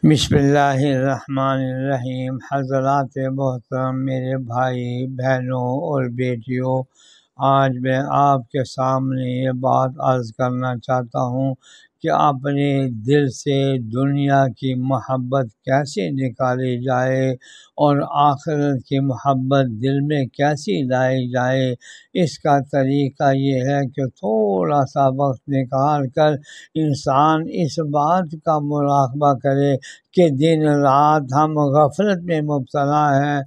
بسم اللہ الرحمن الرحیم۔ حضرات محترم، میرے بھائی بہنوں اور بیٹیوں، آج میں آپ کے سامنے یہ بات عرض کرنا چاہتا ہوں کہ اپنے دل سے دنیا کی محبت کیسے نکالی جائے اور آخرت کی محبت دل میں کیسی لائی جائے۔ اس کا طریقہ یہ ہے کہ تھوڑا سا وقت نکال کر انسان اس بات کا مراقبہ کرے کہ دن رات ہم غفلت میں مبتلا ہیں،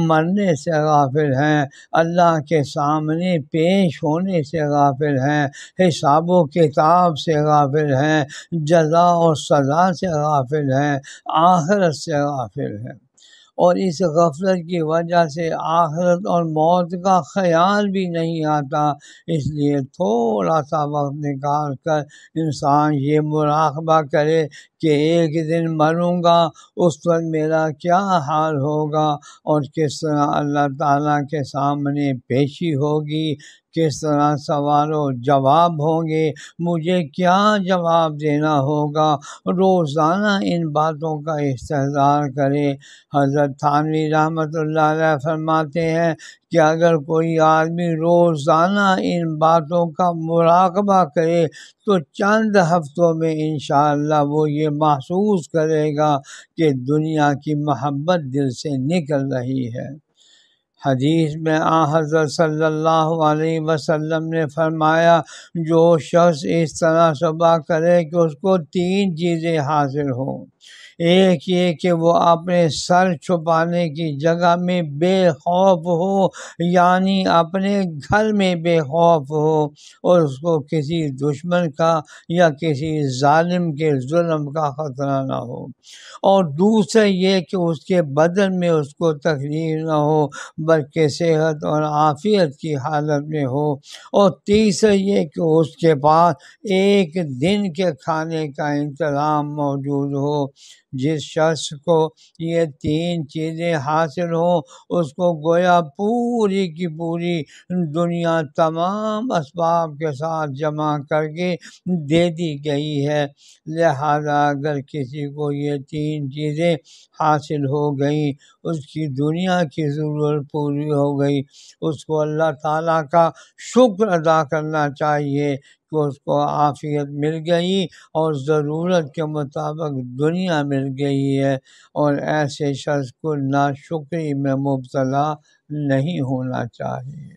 مرنے سے غافل ہیں، اللہ کے سامنے پیش ہونے سے غافل ہیں، حساب و کتاب سے غافل ہیں، جزا اور سزا سے غافل ہیں، آخرت سے غافل ہیں، اور اس غفلت کی وجہ سے آخرت اور موت کا خیال بھی نہیں آتا۔ اس لیے تھوڑا سا وقت نکال کر انسان یہ مراقبہ کرے کہ ایک دن مروں گا، اس وقت میرا کیا حال ہوگا اور کس طرح اللہ تعالیٰ کے سامنے پیشی ہوگی، کس طرح سوال و جواب ہوں گے، مجھے کیا جواب دینا ہوگا۔ روزانہ ان باتوں کا استحضار کرے۔ حضرت تھانوی رحمۃ اللہ علیہ فرماتے ہیں کہ اگر کوئی آدمی روزانہ ان باتوں کا مراقبہ کرے تو چند ہفتوں میں انشاءاللہ وہ یہ محسوس کرے گا کہ دنیا کی محبت دل سے نکل رہی ہے۔ حدیث میں حضرت صلی اللہ علیہ وسلم نے فرمایا، جو شخص اس طرح صبح کرے کہ اس کو 3 چیزیں حاصل ہوں۔ ایک یہ کہ وہ اپنے سر چھپانے کی جگہ میں بے خوف ہو، یعنی اپنے گھر میں بے خوف ہو اور اس کو کسی دشمن کا یا کسی ظالم کے ظلم کا خطرہ نہ ہو، اور دوسرا یہ کہ اس کے بدن میں اس کو تکلیف نہ ہو بلکہ صحت اور عافیت کی حالت میں ہو، اور تیسرا یہ کہ اس کے پاس ایک دن کے کھانے کا انتظام موجود ہو۔ جس شخص کو یہ 3 چیزیں حاصل ہوں اس کو گویا پوری کی پوری دنیا تمام اسباب کے ساتھ جمع کر کے دے دی گئی ہے۔ لہذا اگر کسی کو یہ 3 چیزیں حاصل ہو گئیں، اس کی دنیا کی ضرورت پوری ہو گئی، اس کو اللہ تعالیٰ کا شکر ادا کرنا چاہیے کہ اس کو عافیت مل گئی اور ضرورت کے مطابق دنیا مل گئی ہے، اور ایسے شخص کو ناشکری میں مبتلا نہیں ہونا چاہیے۔